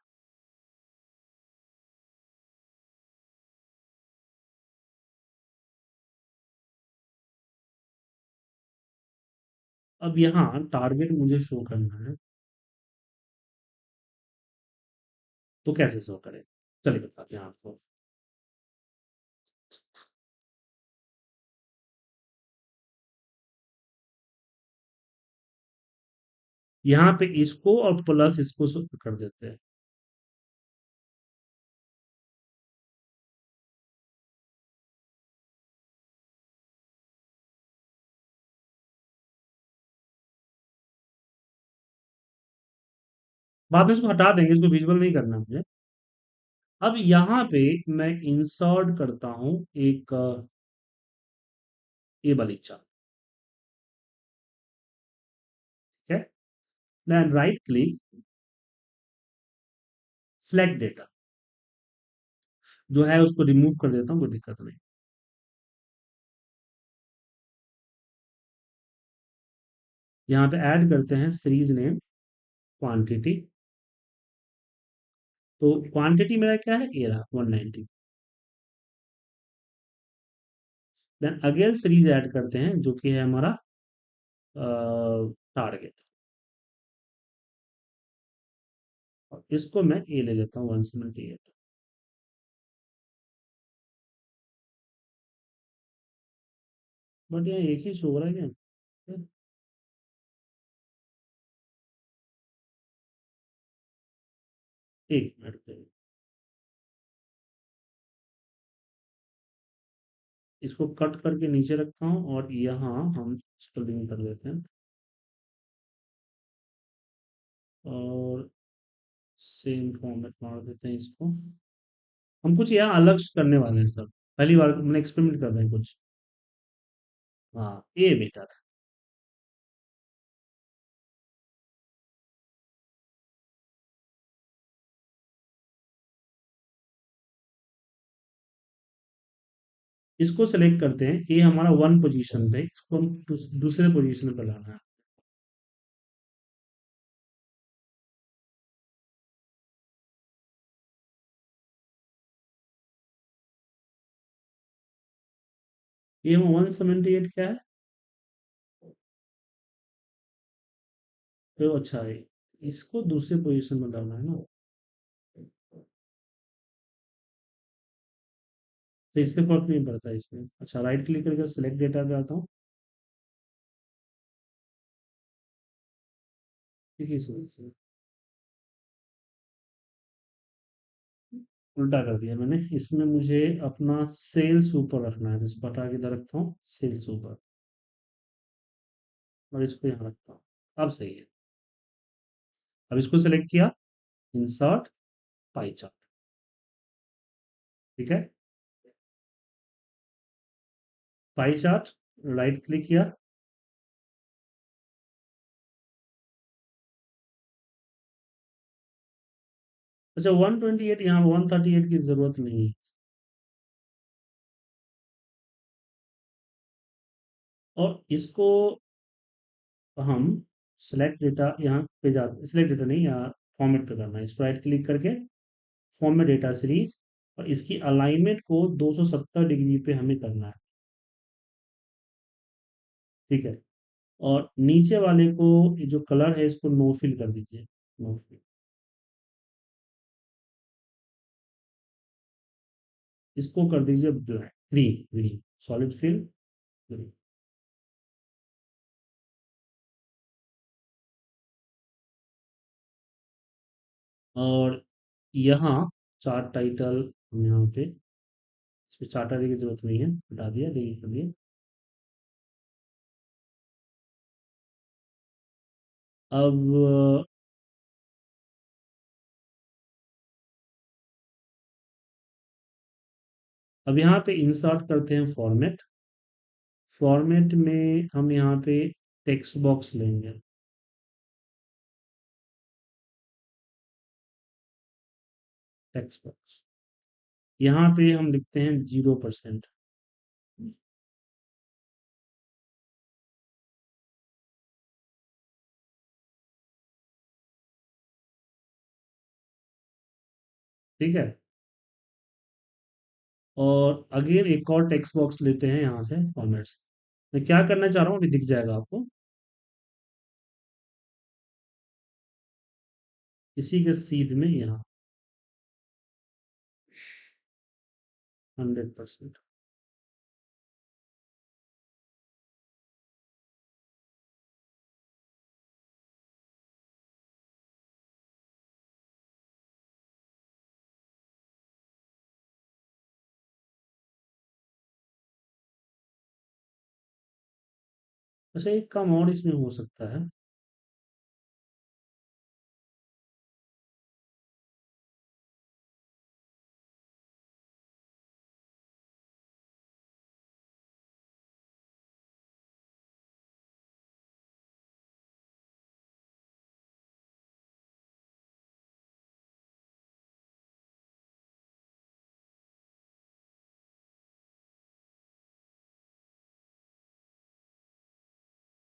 अब यहाँ टारगेट मुझे शो करना है, तो कैसे शो करें, चलिए बताते हैं आपको। यहाँ पे इसको और प्लस इसको कर देते हैं। बाद में इसको हटा देंगे, इसको विजुअल नहीं करना मुझे। अब यहाँ पे मैं इंसर्ट करता हूँ एक ये वाली चार्ट, ठीक है। Then right click, select data, जो है उसको रिमूव कर देता हूँ, कोई दिक्कत नहीं। यहाँ पे ऐड करते हैं सीरीज नेम, क्वांटिटी। तो क्वांटिटी मेरा क्या है, ये रहा 190। देन अगेन सीरीज ऐड करते हैं, जो कि है हमारा टारगेट, और इसको मैं ए ले लेता हूँ 178। बट यहाँ एक ही शो हो रहा है क्या, एक मिनट पे, इसको कट करके नीचे रखता हूँ, और यहाँ हम स्पेलिंग कर देते हैं, और सेम फॉर्मेट मार देते हैं इसको। हम कुछ यहाँ अलग करने वाले हैं सर, पहली बार मैंने एक्सपेरिमेंट कर रहे हैं कुछ। हाँ ए बेटा, इसको सेलेक्ट करते हैं, ये हमारा वन पोजीशन पे, इसको हम दूसरे पोजीशन पे लाना है। ये 178 क्या है, तो अच्छा है, इसको दूसरे पोजीशन में डालना है ना, तो इससे फर्क नहीं पड़ता इसमें। अच्छा राइट क्लिक करके सिलेक्ट डेटा पे आता हूँ, ठीक है, उल्टा कर दिया मैंने। इसमें मुझे अपना सेल्स ऊपर रखना है, तो इसको हटा के इधर रखता हूँ, सेल्स ऊपर, और इसको यहाँ रखता हूँ। अब सही है। अब इसको सेलेक्ट किया, इंसर्ट पाई चार्ट, ठीक है। पाई चार्ट, राइट क्लिक किया, अच्छा 128, यहाँ 138 की जरूरत नहीं है। और इसको हम सेलेक्ट डेटा यहाँ पे जाते, सेलेक्ट डेटा नहीं, यहाँ फॉर्मेट पे करना है, इसको राइट क्लिक करके फॉर्मेट डेटा सीरीज, और इसकी अलाइनमेंट को 270 डिग्री पे हमें करना है। ठीक है। और नीचे वाले को, ये जो कलर है इसको नो फिल कर दीजिए। नो फिल, इसको कर दीजिए black, green, green solid fill, green. और यहाँ चार्ट टाइटल हम यहाँ पे, इसमें चार्ट टाइटल की जरूरत नहीं है, हटा दिया, डिलीट कर दिया। अब अब यहाँ पे इंसर्ट करते हैं फॉर्मेट। फॉर्मेट में हम यहाँ पे टेक्स्ट बॉक्स लेंगे। टेक्स्ट बॉक्स, यहाँ पे हम लिखते हैं 0%। ठीक है। और अगेन एक और टेक्स्ट बॉक्स लेते हैं यहाँ से फॉर्मेट से। मैं क्या करना चाह रहा हूँ अभी दिख जाएगा आपको। इसी के सीध में यहाँ 100%। अच्छा एक काम और इसमें हो सकता है।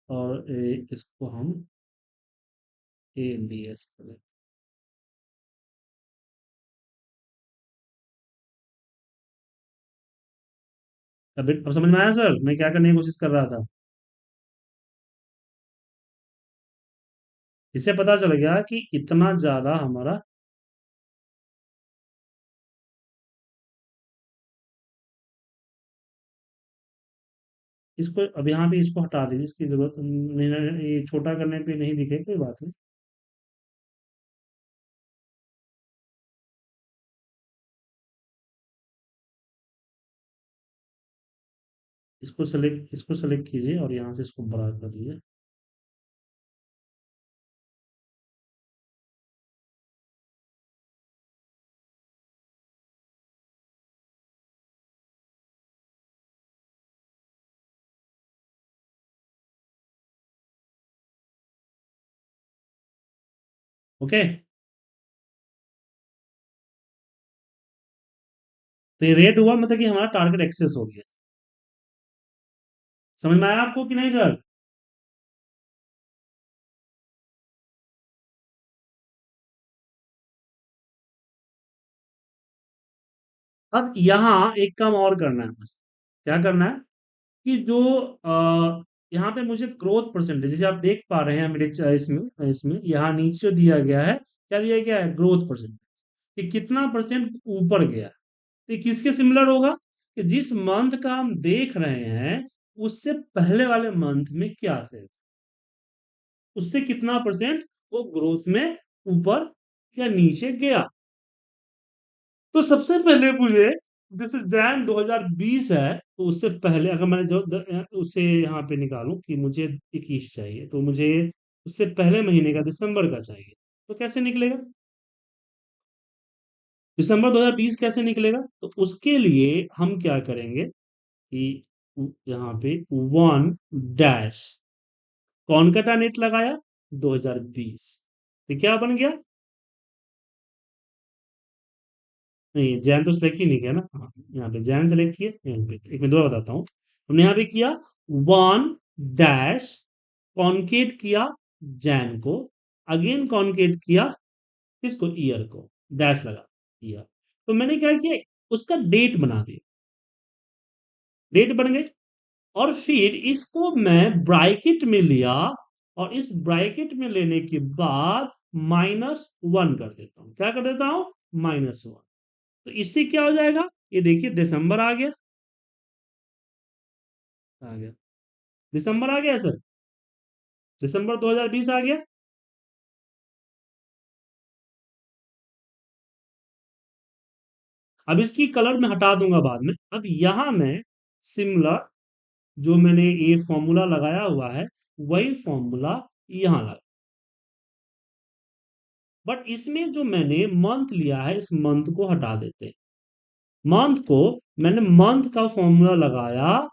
और इसको हम ALDS करें। अब समझ में आया सर मैं क्या करने की कोशिश कर रहा था? इससे पता चल गया कि इतना ज्यादा हमारा, इसको अब यहाँ पे इसको हटा दीजिए, इसकी जरूरत नहीं, ये छोटा करने पे नहीं दिखे, कोई बात नहीं। इसको सेलेक्ट कीजिए और यहाँ से इसको बड़ा कर दीजिए। ओके। तो ये रेड हुआ मतलब कि हमारा टारगेट एक्सेस हो गया। समझ में आया आपको कि नहीं सर? अब यहाँ एक काम और करना है मुझे। क्या करना है कि जो यहाँ पे मुझे ग्रोथ परसेंटेज, जैसे आप देख पा रहे हैं मेरे इसमें इसमें यहाँ नीचे दिया गया है, क्या दिया गया है, ग्रोथ परसेंटेज, कि कितना परसेंट ऊपर गया। तो ये किसके सिमिलर होगा, कि जिस मंथ का हम देख रहे हैं उससे पहले वाले मंथ में क्या से, उससे कितना परसेंट वो ग्रोथ में ऊपर या नीचे गया। तो सबसे पहले मुझे, जैसे जैन 2020 है, तो उससे पहले अगर मैंने उससे यहाँ पे निकालूं कि मुझे 21 चाहिए, तो मुझे उससे पहले महीने का दिसंबर का चाहिए। तो कैसे निकलेगा दिसंबर 2020 कैसे निकलेगा? तो उसके लिए हम क्या करेंगे कि यहाँ पे 1 डैश कौन का नेट लगाया, 2020, तो क्या बन गया, नहीं, जैन तो सेलेक्ट ही नहीं किया ना। हाँ, यहाँ पे जैन सेलेक्ट किए, यहाँ पे एक मैं दोबारा बताता हूँ। हमने यहाँ पे किया वन डैश कॉन्केट किया जैन को, अगेन कॉन्केट किया किसको, ईयर को, डैश लगा ईयर। तो मैंने क्या किया, उसका डेट बना दिया, डेट बन गई। और फिर इसको मैं ब्रैकेट में लिया, और इस ब्रैकेट में लेने के बाद -1 कर देता हूं। क्या कर देता हूं, -1। तो इससे क्या हो जाएगा, ये देखिए दिसंबर आ गया, आ गया, दिसंबर आ गया सर, दिसंबर 2020 आ गया। अब इसकी कलर मैं हटा दूंगा बाद में। अब यहां मैं सिमिलर, जो मैंने ये फॉर्मूला लगाया हुआ है, वही फॉर्मूला यहां लगा। बट इसमें जो मैंने मंथ लिया है, इस मंथ को हटा देते हैं। मंथ को, मैंने मंथ का फॉर्मूला लगाया,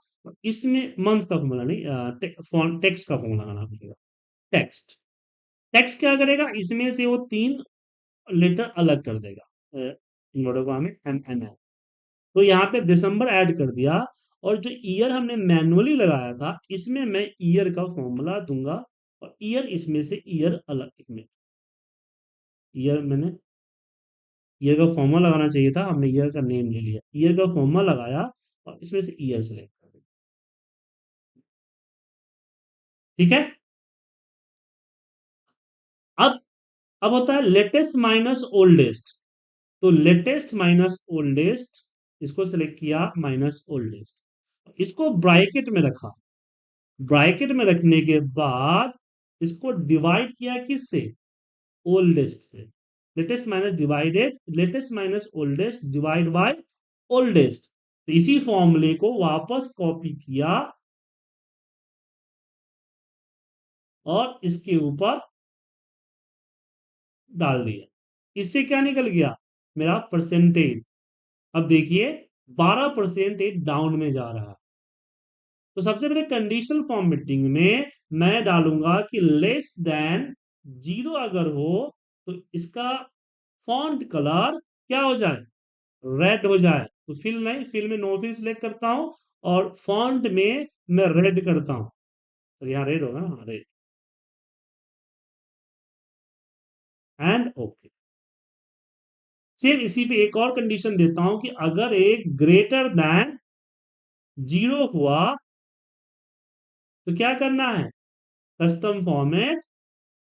इसमें मंथ का फॉर्मूला नहीं, टेक्स्ट का फॉर्मूला लगाना पड़ेगा। टेक्स्ट, टेक्स्ट क्या करेगा, इसमें से वो 3 लेटर अलग कर देगा, इन वर्डों को हमें एम एन है। तो यहाँ पे दिसंबर ऐड कर दिया, और जो ईयर हमने मैनुअली लगाया था, इसमें मैं ईयर का फॉर्मूला दूंगा, और ईयर इसमें से ईयर अलग, इसमें ईयर मैंने, ईयर का फॉर्मूला लगाना चाहिए था, हमने ईयर का नेम ले लिया, ईयर का फॉर्मूला लगाया, और इसमें से ईयर सेलेक्ट कर दिया। ठीक है। अब अब होता है लेटेस्ट माइनस ओल्डेस्ट। तो लेटेस्ट माइनस ओल्डेस्ट, इसको सिलेक्ट किया, माइनस ओल्डेस्ट, इसको ब्रैकेट में रखा। ब्रैकेट में रखने के बाद इसको डिवाइड किया किससे, ओल्डेस्ट से। Latest minus divided, latest minus oldest divide by oldest. तो इसी फॉर्मूले को वापस कॉपी किया, और इसके ऊपर डाल दिया। इससे क्या निकल गया, मेरा परसेंटेज। अब देखिए 12% डाउन में जा रहा है। तो सबसे पहले कंडीशनल फॉर्मेटिंग में मैं डालूंगा कि लेस देन 0 अगर हो, तो इसका फॉन्ट कलर क्या हो जाए, रेड हो जाए। तो फिल नहीं, फिल में नो फिल सिलेक्ट करता हूं, और फॉन्ट में मैं रेड करता हूं। तो यहाँ रेड होगा ना, रेड, एंड ओके। सिर्फ इसी पे एक और कंडीशन देता हूं कि अगर एक ग्रेटर देन 0 हुआ, तो क्या करना है, कस्टम फॉर्मेट,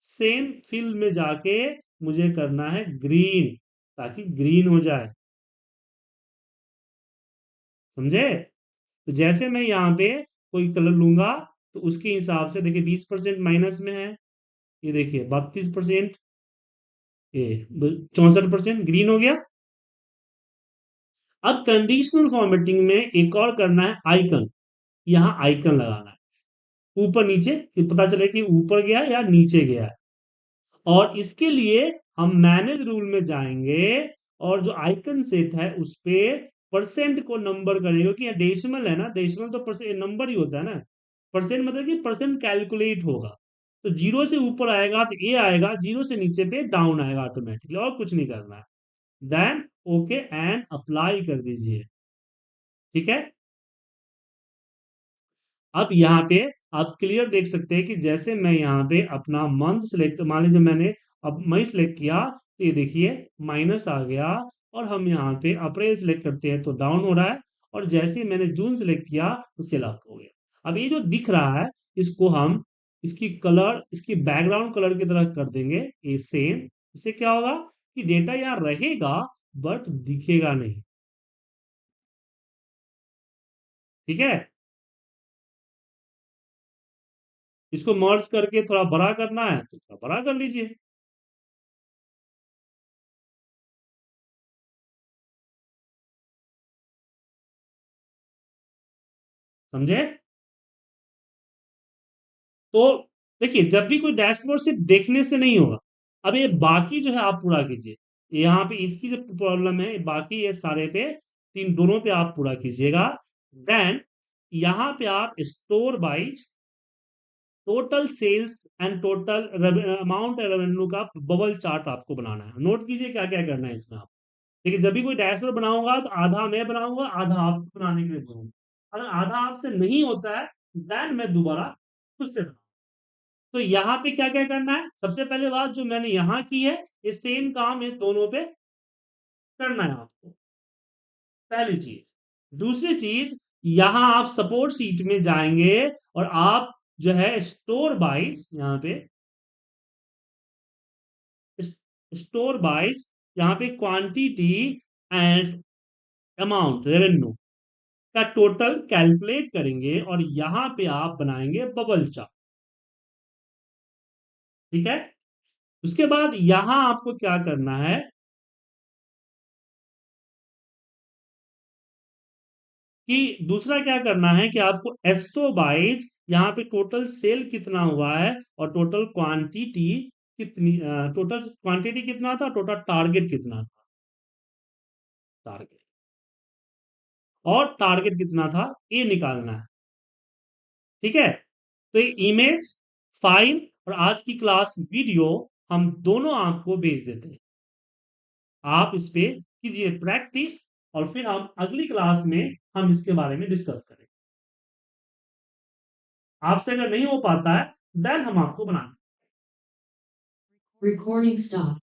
सेम फिल में जाके मुझे करना है ग्रीन, ताकि ग्रीन हो जाए। समझे। तो जैसे मैं यहाँ पे कोई कलर लूंगा, तो उसके हिसाब से देखिए 20% माइनस में है, ये देखिए 32%, ये 64% ग्रीन हो गया। अब कंडीशनल फॉर्मेटिंग में एक और करना है, आइकन। यहाँ आइकन लगाना है, ऊपर नीचे, कि पता चले कि ऊपर गया या नीचे गया है। और इसके लिए हम मैनेज रूल में जाएंगे, और जो आइकन सेट है उस पे परसेंट को नंबर करेंगे, क्योंकि यहाँ डेसिमल है ना, डेसिमल तो परसेंट नंबर ही होता है ना। परसेंट मतलब कि परसेंट कैलकुलेट होगा। तो 0 से ऊपर आएगा तो ए आएगा, 0 से नीचे पे डाउन आएगा ऑटोमेटिकली, और कुछ नहीं करना है। देन ओके एंड अप्लाई कर दीजिए। ठीक है। अब यहाँ पे आप क्लियर देख सकते हैं कि जैसे मैं यहाँ पे अपना मंथ सिलेक्ट, मान लीजिए मैंने अब मई सिलेक्ट किया, तो ये देखिए माइनस आ गया। और हम यहाँ पे अप्रैल सिलेक्ट करते हैं तो डाउन हो रहा है, और जैसे ही मैंने जून सिलेक्ट किया तो सेल अप हो गया। अब ये जो दिख रहा है, इसको हम, इसकी कलर, इसकी बैकग्राउंड कलर की तरह कर देंगे ये सेम। इससे क्या होगा कि डेटा यहाँ रहेगा, बट दिखेगा नहीं। ठीक है। इसको मर्ज करके थोड़ा बड़ा करना है तो थोड़ा बड़ा कर लीजिए। समझे। तो देखिए, जब भी कोई डैशबोर्ड सिर्फ देखने से नहीं होगा। अब ये बाकी जो है आप पूरा कीजिए, यहाँ पे इसकी जो प्रॉब्लम है, बाकी ये सारे पे, तीन दोनों पे आप पूरा कीजिएगा। देन यहाँ पे आप store wise total sales and total amount revenue का बबल चार्ट आपको बनाना है। नोट कीजिए क्या क्या करना है इसमें आप। लेकिन जब भी कोई डैशबोर्ड बनाऊंगा तो आधा मैं बनाऊंगा, आधा आप बनाने के लिए दूंगा। अगर आधा आपसे नहीं होता है देन मैं दोबारा खुद से बनाऊंगा। तो यहाँ पे क्या क्या करना है, सबसे पहले बात जो मैंने यहाँ की है, ये सेम काम ये दोनों पे करना है आपको, पहली चीज। दूसरी चीज, यहां आप सपोर्ट सीट में जाएंगे और आप जो है स्टोर बाइज, यहाँ पे स्टोर बाइज, यहाँ पे क्वांटिटी एंड अमाउंट रेवेन्यू का टोटल कैलकुलेट करेंगे और यहां पे आप बनाएंगे बबल चार्ट। ठीक है। उसके बाद यहां आपको क्या करना है कि दूसरा क्या करना है कि आपको एस्टो बाइज, यहाँ पे टोटल सेल कितना हुआ है और टोटल क्वांटिटी कितनी, टोटल क्वांटिटी कितना था, टोटल टारगेट कितना था, टारगेट और टारगेट कितना था, ये निकालना है। ठीक है। तो ये इमेज फाइल और आज की क्लास वीडियो हम दोनों आपको भेज देते हैं। आप इस पे कीजिए प्रैक्टिस और फिर हम अगली क्लास में हम इसके बारे में डिस्कस करें। आपसे अगर नहीं हो पाता है देन हम आपको बना Recording stop.